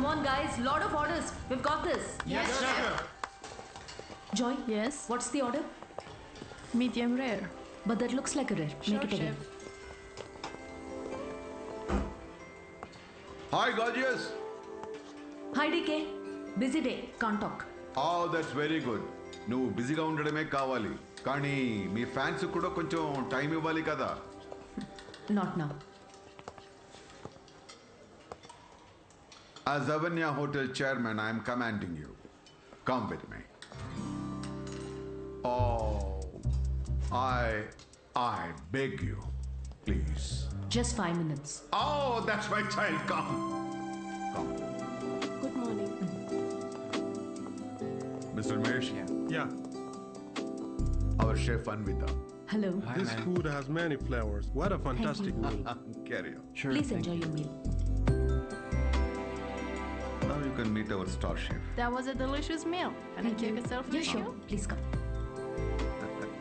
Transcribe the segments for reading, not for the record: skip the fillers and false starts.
Come on, guys. Lot of orders. We've got this. Yes, chef. Joy. Yes. What's the order? Medium rare. But that looks like a rare. Sure, Make it again. chef. Hi, gorgeous. Hi, DK. Busy day. Can't talk. Oh, that's very good. నువ్వు బిజీగా ఉండడమే కావాలి కానీ మీ fans కూడా కొంచెం time ఇవ్వాలి కదా. Not now. As Avanya Hotel chairman, I am commanding you. Come with me. Oh, I beg you, please. Just 5 minutes. Oh, that's my child. Come. Good morning. Mr. Mesh, Yeah. our chef Anvita. Hello. This food has many flavors. What a fantastic meal. Carry on. Sure. Please enjoy your meal. Now you can meet our star chef. That was a delicious meal. Can I take a selfie Yeah, with sure. you? Please come.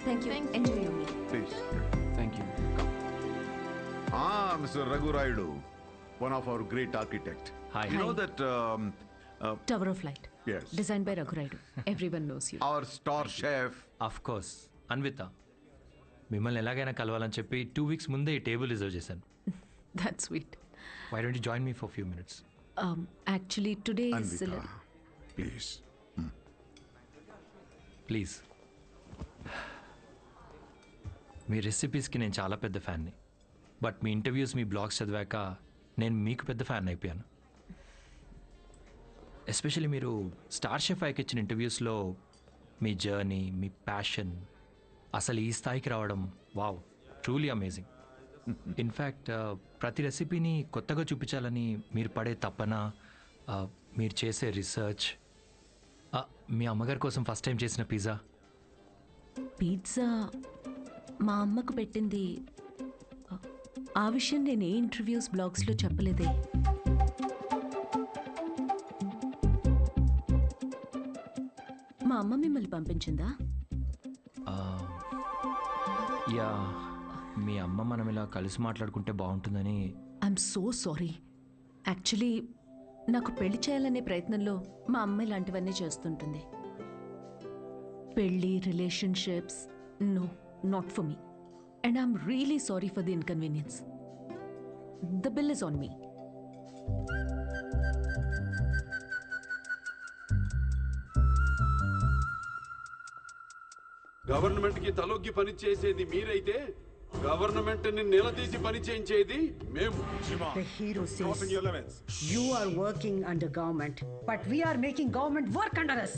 Thank you. Thank Enjoy you. your meal. Please. Thank you. Mr. Raghu Raidu, one of our great architect. Hi. You know that Tower of Light. yes, Designed by Raghu Raidu. Everyone knows you. our star chef. Of course Anvita మిమ్మల్ని ఎలాగైనా కలవాలని చెప్పి 2 weeks ముందే ఈ table reserve చేశాను. That's sweet. Why don't you join me for few minutes? Actually, today is... Anvita, please. Please. మీ రెసిపీస్కి నేను చాలా పెద్ద ఫ్యాన్ని, బట్ మీ ఇంటర్వ్యూస్ మీ బ్లాగ్స్ చదివాక నేను మీకు పెద్ద ఫ్యాన్ అయిపోయాను. ఎస్పెషల్లీ మీరు స్టార్ షెఫ్ ఐకి ఇచ్చిన ఇంటర్వ్యూస్లో మీ జర్నీ, మీ ప్యాషన్, అసలు ఈ స్థాయికి రావడం వావ్, ట్రూలీ అమేజింగ్. ఇన్ఫ్యాక్ట్ ప్రతి రెసిపీని కొత్తగా చూపించాలని మీరు పడే తపన, మీరు చేసే రీసెర్చ్, మీ అమ్మగారి కోసం ఫస్ట్ టైం చేసిన పిజ్జా. పిజ్జా మా అమ్మకు పెట్టింది. ఆ విషయం నేను ఏ ఇంటర్వ్యూస్ బ్లాగ్స్లో చెప్పలేదే. మా అమ్మ మిమ్మల్ని పంపించిందా? యా, మీ అమ్మ మనం ఇలా కలిసి మాట్లాడుకుంటే బాగుంటుందని. I'm so sorry. యాక్చువల్లీ నాకు పెళ్లి చేయాలనే ప్రయత్నంలో మా అమ్మ ఇలాంటివన్నీ చేస్తుంటుంది. పెళ్ళి, relationships, no, not for me. And I'm really sorry for the inconvenience. The bill is on me. Government కి తలొగ్గి పని చేసేది మీరైతే గవర్నమెంట్ ని నిలదీసి పని చేయించేది మేము. The hero Drop in says your limits. you are working under government, but we are making government work under us.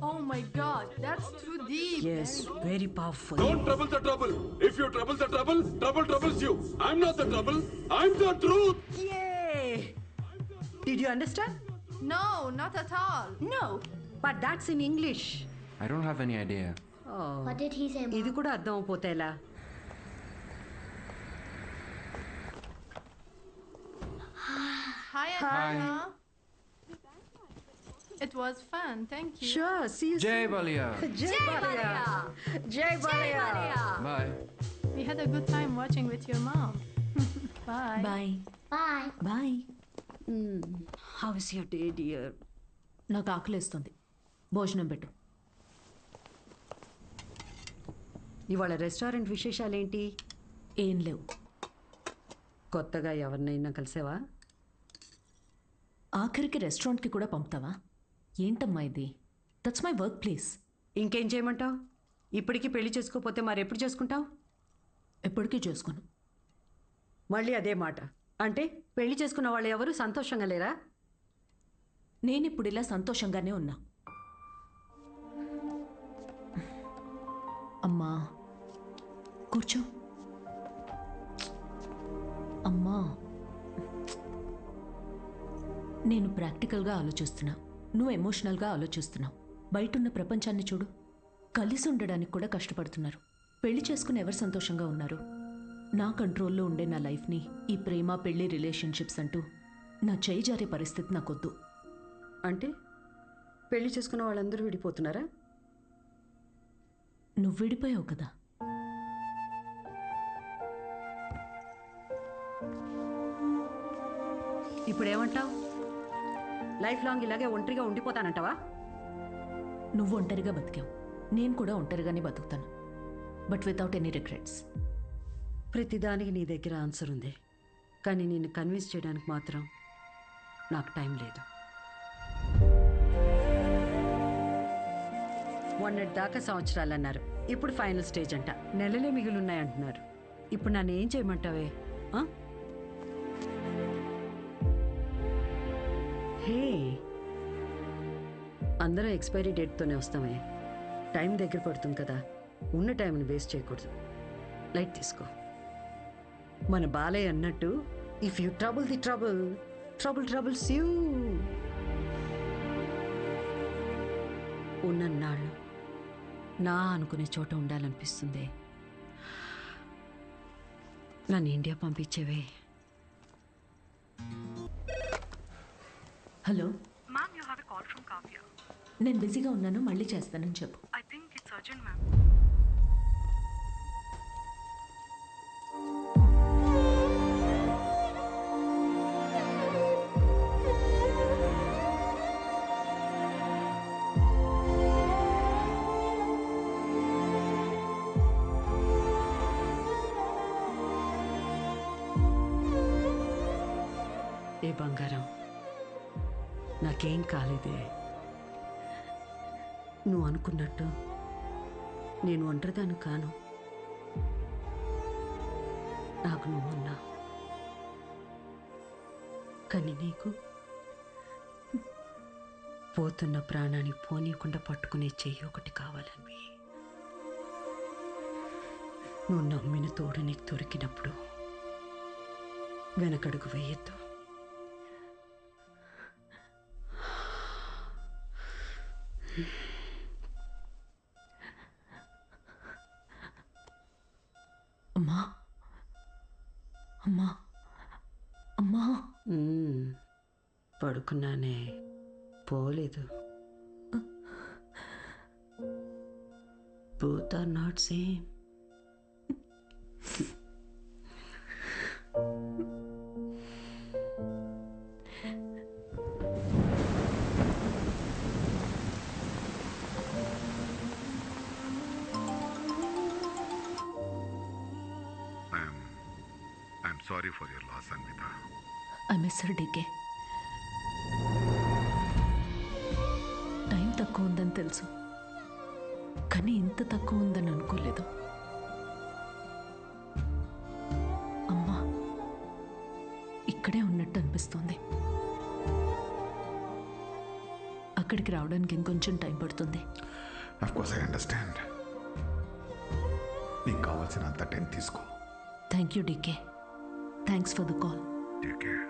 Oh my god, that's too deep. Yes, very powerful. Don't trouble the trouble. If you trouble the trouble, trouble troubles you. I'm not the trouble. I'm the truth. Yay! Did you understand? No, not at all. No, but that's in English. I don't have any idea. Oh, What did he say, Mom? ఇది కూడా అర్థం అయిపోతే ఎలా? Hi, Anna. It was fun, thank you. Sure, see you Jai soon. Balia. Jai Balia. Jai Balia. Bye. We had a good time watching with your mom. Bye. Bye Bye. Bye. How is your day, dear? నాకు ఆకలేస్తుంది. భోజనం పెట్టు. ఇవాళ restaurant విశేషాలేంటి? ఏం లేవు. కొత్తగా ఎవరినైనా కలిసావా? ఆఖరికి రెస్టారెంట్కి కూడా పంపుతావా? ఏంటమ్మా ఇది? That's my work place. ఇంకేం చేయమంటావు? ఇప్పటికీ పెళ్లి చేసుకోకపోతే మరెప్పుడు చేసుకుంటావు? ఎప్పటికీ చేసుకోను. మళ్ళీ అదే మాట. అంటే పెళ్లి చేసుకున్న వాళ్ళు ఎవరు సంతోషంగా లేరా? నేను ఇప్పుడు ఇలా సంతోషంగానే ఉన్నా. అమ్మా కూర్చో. అమ్మా, నేను ప్రాక్టికల్గా ఆలోచిస్తున్నా, నువ్వు ఎమోషనల్గా ఆలోచిస్తున్నావు. బయటున్న ప్రపంచాన్ని చూడు. కలిసి ఉండడానికి కూడా కష్టపడుతున్నారు. పెళ్లి చేసుకుని ఎవరు సంతోషంగా ఉన్నారు? నా కంట్రోల్లో ఉండే నా లైఫ్ని ఈ ప్రేమ, పెళ్లి, రిలేషన్షిప్స్ అంటూ నా చేయి జారే పరిస్థితి నాకొద్దు. అంటే పెళ్లి చేసుకున్న వాళ్ళందరూ విడిపోతున్నారా? నువ్వు విడిపోయావు కదా. ఇప్పుడు ఏమంటావు? లైఫ్ లాంగ్ ఇలాగే ఒంటరిగా ఉండిపోతానంటావా? నువ్వు ఒంటరిగా బతికావు, నేను కూడా ఒంటరిగానే బతుకుతాను, బట్ వితౌట్ ఎనీ రిగ్రెట్స్. ప్రతిదానికి నీ దగ్గర ఆన్సర్ ఉంది, కానీ నిన్ను కన్విన్స్ చేయడానికి మాత్రం నాకు టైం లేదు. మొన్నటి దాకా సంవత్సరాలు అన్నారు, ఇప్పుడు ఫైనల్ స్టేజ్ అంట. నెలలే మిగులున్నాయంటున్నారు. ఇప్పుడు నన్ను ఏం చేయమంటావే? ఆ? హే, అందరం ఎక్స్పైరీ డేట్తోనే వస్తామే. టైం దగ్గర పడుతుంది కదా, ఉన్న టైంని వేస్ట్ చేయకూడదు. లైట్ తీసుకో. మన బాలయ్య అన్నట్టు, if you trouble the trouble, trouble troubles you. ఉన్నన్నాళ్ళు నా అనుకునే చోట ఉండాలనిపిస్తుంది. నన్ను ఇండియా పంపించేవే. Hello, Ma'am, you have a call from Kavya. నేను బిజీగా ఉన్నాను, మళ్ళీ చేస్తానని చెప్పు. I think it's urgent, ma'am. ఏ బంగారం, నాకేం కాలేదే. నువ్వు అనుకున్నట్టు నేను ఒంటరిదాన్ని కాను. నాకు నువ్వున్నా, కానీ నీకు పోతున్న ప్రాణాన్ని పోనీయకుండా పట్టుకునే చెయ్యి ఒకటి కావాలని. నువ్వు నమ్మిన తోడు నీకు దొరికినప్పుడు వెనకడుగు వేయొద్దు. అమ్మా, అమ్మా, అమ్మా. పడుకున్నానే, పోలేదు. Both are not same. I'm sorry for your loss, Anvita. I miss her డీకే. టైం తక్కువ ఉందని తెలుసు, కానీ ఇంత తక్కువ ఉందని అనుకోలేదు. అమ్మా ఇక్కడే ఉన్నట్టు అనిపిస్తోంది. అక్కడికి రావడానికి ఇంకొంచెం టైం పడుతుంది. Of course, I understand. నీకు కావాల్సినంత టైం తీసుకో. Thank you DK. Thanks for the call. Take care.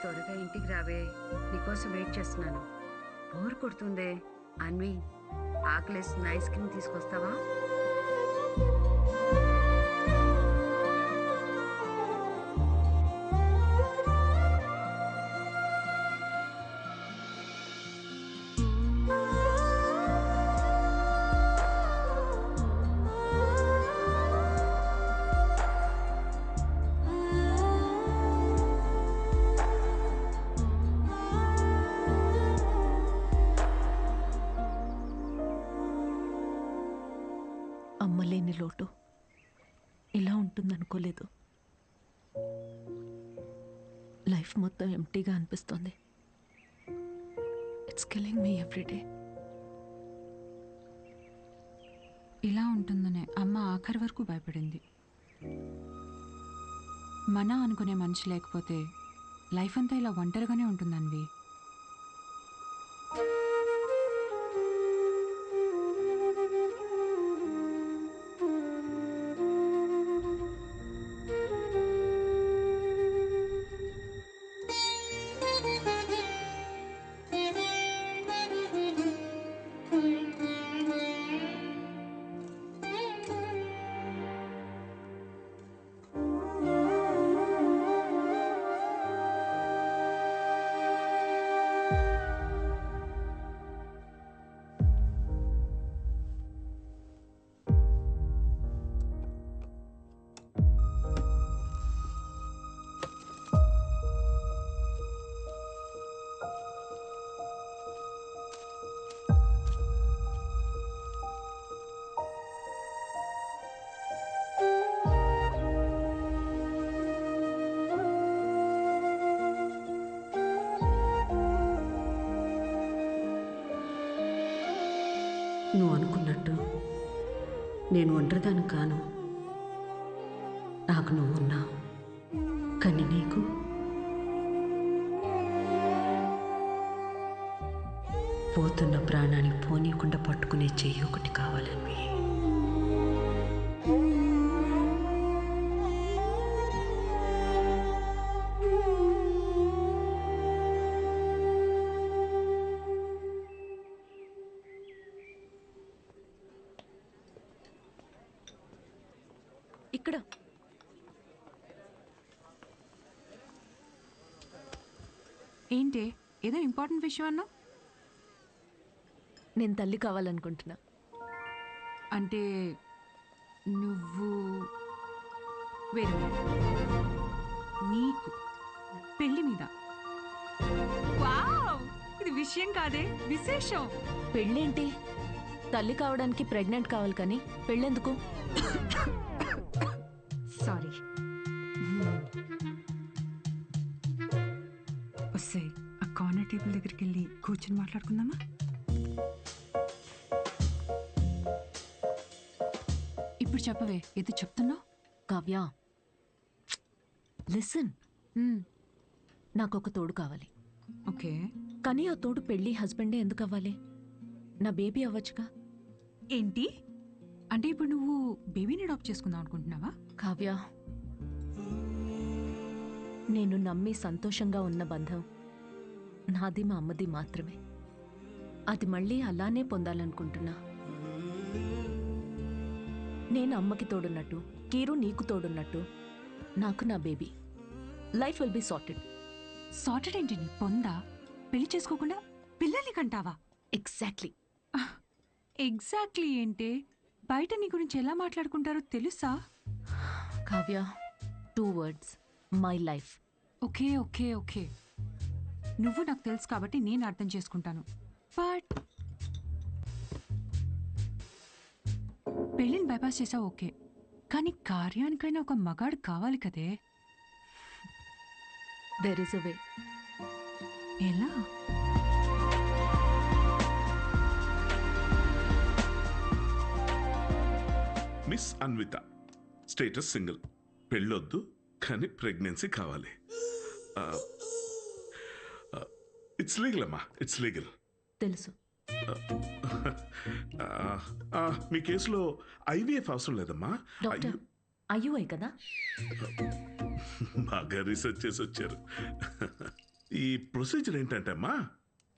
త్వరగా ఇంటికి రావే, నీకోసం వెయిట్ చేస్తున్నాను. బోర్ కొడుతుందే. అన్వి, ఆకలేసిన ఐస్ క్రీమ్ తీసుకొస్తావా? అమ్మలేని లోటు ఇలా ఉంటుందనుకోలేదు. లైఫ్ మొత్తం ఎంటీగా అనిపిస్తోంది. It's killing me every day. ఇలా ఉంటుందనే అమ్మ ఆఖరి వరకు భయపడింది. మన అనుకునే మనిషి లేకపోతే లైఫ్ అంతా ఇలా ఒంటరిగానే ఉంటుందన్వి. నేను ఒంటరిదాన్ని కాను. నాకు నువ్వు ఉన్నావు, కానీ నీకు పోతున్న ప్రాణాన్ని పోనీయకుండా పట్టుకునే చెయ్యి ఒకటి కావాలని. ఇక్కడ ఏంటి ఏదో ఇంపార్టెంట్ విషయం అన్నా? నేను తల్లి కావాలనుకుంటున్నా. అంటే నువ్వు వేరే నీకు పెళ్లి మీద? వావ్, ఇది విషయం కాదే, విశేషం. పెళ్ళేంటి? తల్లి కావడానికి ప్రెగ్నెంట్ కావాలి కానీ పెళ్ళెందుకు? సారీ. వస్తే ఆ కార్నర్ టేబుల్ దగ్గరికి వెళ్ళి కూర్చొని మాట్లాడుకుందామా? ఇప్పుడు చెప్పవే, ఏదో చెప్తున్నావు. కావ్య, లిసన్. నాకు ఒక తోడు కావాలి. ఓకే, కానీ ఆ తోడు పెళ్ళి హస్బెండే ఎందుకు అవ్వాలి? నా బేబీ అవ్వచ్చుగా. ఏంటి అంటే ఇప్పుడు నువ్వు బేబీని అడాప్ట్ చేసుకుందాం అనుకుంటున్నావా? కావ్య, నేను నమ్మి సంతోషంగా ఉన్న బంధం నాది మా అమ్మది మాత్రమే. అది మళ్ళీ అలానే పొందాలనుకుంటున్నా. నేను అమ్మకి తోడున్నట్టు, కీరు నీకు తోడున్నట్టు, నాకు నా baby. Life will be sorted. Sorted ఏంటి నీ పొందా? పెళ్లి చేసుకోకుండా పిల్లల్ని కంటావా? ఎగ్జాక్ట్లీ. ఎగ్జాక్ట్లీ ఏంటి? బయట నీ గురించి ఎలా మాట్లాడుకుంటారో తెలుసా? Kavya, 2 words, my life. Okay okay okay, నువ్వు నాకు తెలుసు కాబట్టి నేను అర్థం చేసుకుంటాను. బట్ పెళ్ళిని బైపాస్ చేసావు ఓకే, కానీ కార్యానికైనా ఒక మగాడు కావాలి కదే. దెర్ ఇస్ అ వే. ఎలా? మిస్ అన్విత, స్టేటస్ సింగిల్, పెళ్ళొద్దు కానీ ప్రెగ్నెన్సీ కావాలి. ఇట్స్ లీగల్ అమ్మా, ఇట్స్ లీగల్. తెలుసు. మీ కేసులో ఐవీఎఫ్ అవసరం లేదమ్మా. డాక్టర్, అయ్యూఐ కదా? బాగా రీసెర్చ్ చేసి వచ్చారు. ఈ ప్రొసీజర్ ఏంటంటే అమ్మా,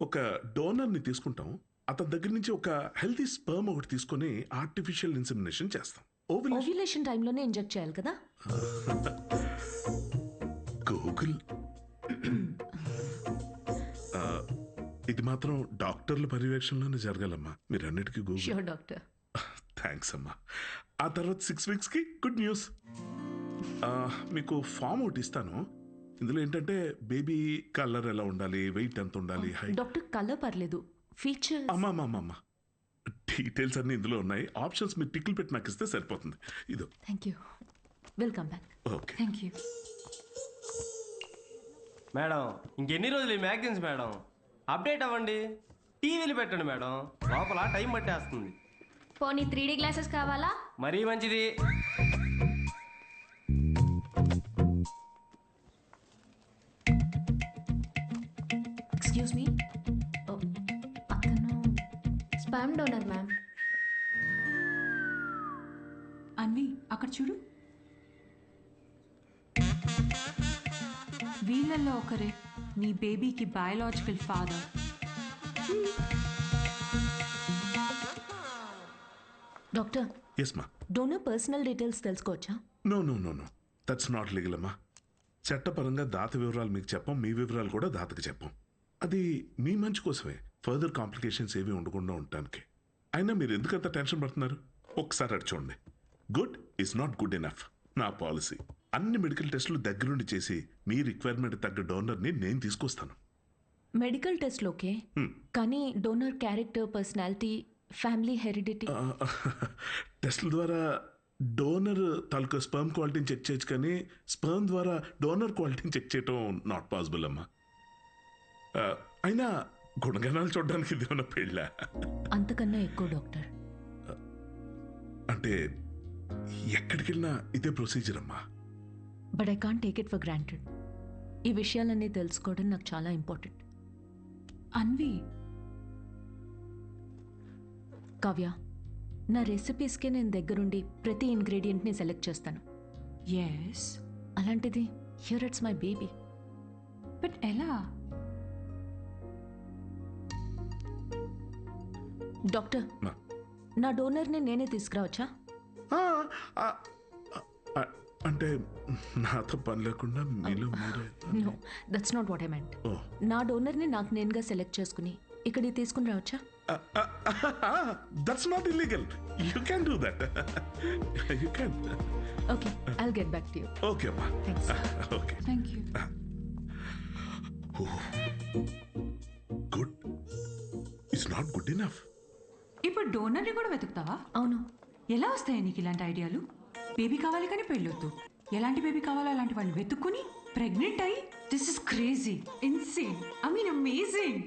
ఒక డోనర్ని తీసుకుంటాం, అతని దగ్గర నుంచి ఒక హెల్తీ స్పర్మ్ ఒకటి తీసుకొని ఆర్టిఫిషియల్ ఇన్సెమినేషన్ చేస్తాం. ఓవ్యులేషన్ టైంలోనే ఇంజెక్ట్ చేయాలి కదా? గూగుల్. ఇది మాత్రం డాక్టర్ల పర్యవేక్షణలోనే జరగాలమ్మా. మీరు అన్నిటికీ గూగుల్. Sure doctor. థ్యాంక్స్ అమ్మా. ఆ తర్వాత 6 weeksకి గుడ్ న్యూస్. మీకు ఫామ్ ఒకటి ఇస్తాను. ఇందులో ఏంటంటే బేబీ కలర్ ఎలా ఉండాలి, వెయిట్ ఎంత ఉండాలి, హైట్. డాక్టర్, కలర్ పర్లేదు, ఫీచర్. అమ్మా డీటెయిల్స్ అన్ని ఇందులో ఉన్నాయి. ఆప్షన్స్ మీరు టిక్లు పెట్టి నాకు ఇస్తే సరిపోతుంది. ఇదో. Thank you. Welcome back. Okay. Thank you madam. ఇంకెన్ని రోజులు ఈ మ్యాగజైన్స్ మేడం? అప్డేట్ అవ్వండి, టీవీలు పెట్టండి మేడం, లోపల టైం పట్టేస్తుంది. పోనీ 3D గ్లాసెస్ కావాలా? మరీ మంచిది. ఎక్స్క్యూజ్ మీ, అతను స్పామ్ డోనర్ మ్యామ్. అన్వి, అక్కడ చూడు. వీళ్ళల్లో ఒకరే నీ బేబీకి బయాలజికల్ ఫాదర్. డాక్టర్, ఎస్ మా. డోనర్ పర్సనల్ డీటెయిల్స్ తెలుసుకోవచ్చా? నో, దట్స్ నాట్ లీగల్ అమ్మా. చట్టపరంగా దాత వివరాలు మీకు చెప్పం, మీ వివరాలు కూడా దాతకి చెప్పం. అది మీ మంచి కోసమే, ఫర్దర్ కాంప్లికేషన్స్ ఏవి ఉండకుండా ఉండటానికి. అయినా మీరు ఎందుకంత టెన్షన్ పడుతున్నారు? ఒకసారి అటు చూడండి. Good is not good enough. నా పాలసీ అన్ని మెడికల్ టెస్టులు దగ్గరుండి చేసి మీ రిక్వైర్మెంట్ తగ్గ డోనర్ని నేను తీసుకొస్తాను. మెడికల్ టెస్ట్లు ఓకే, కానీ donor character, personality, family heredity. టెస్ట్ల ద్వారా డోనర్ తాలూకా స్పర్మ్ క్వాలిటీని చెక్ చేయొచ్చు, కానీ స్పర్మ్ ద్వారా డోనర్ క్వాలిటీని చెక్ చేయటం నాట్ పాసిబుల్ అమ్మా. అయినా గుణగణాలు చూడడానికి ఇది ఏమన్నా పెళ్ళా? అంతకన్నా ఎక్కువ డాక్టర్. అంటే ఎక్కడికి వెళ్ళినా ఇదే ప్రొసీజర్ అమ్మా. But I can't take it for granted. ఈ విషయాలన్నీ తెలుసుకోవడం నాకు చాలా ఇంపార్టెంట్. అన్వి, కావ్య, నా రెసిపీస్కే నేను దగ్గరుండి ప్రతి ఇంగ్రీడియంట్ని సెలెక్ట్ చేస్తాను. ఎస్, అలాంటిది here it's my baby. But ఎలా? డాక్టర్, మా. నా డోనర్ని నేనే తీసుకురావచ్చా? ఆ, ఆ, ఆ, అంటే నాతో పని లేకుండా మీలో మీరే. No, that's not what I meant. Oh. నా డోనర్ని నాకు నేనుగా సెలెక్ట్ చేసుకుని ఇక్కడికి తీసుకుని రావచ్చా? That's not illegal. You can do that. You can. Okay, I'll get back to you. Okay అమ్మా. Thanks. Okay, thank you. Good. It's not good enough. ఇప్పుడు డోనర్ని కూడా వెతుకుతావా? అవును. ఎలా వస్తాయి నీకు ఇలాంటి ఐడియాలు? బేబీ కావాలి కానీ పెళ్ళొద్దు. ఎలాంటి బేబీ కావాలో అలాంటి వాళ్ళని వెతుక్కుని ప్రెగ్నెంట్ అయ్యి, this is crazy, insane, I mean amazing.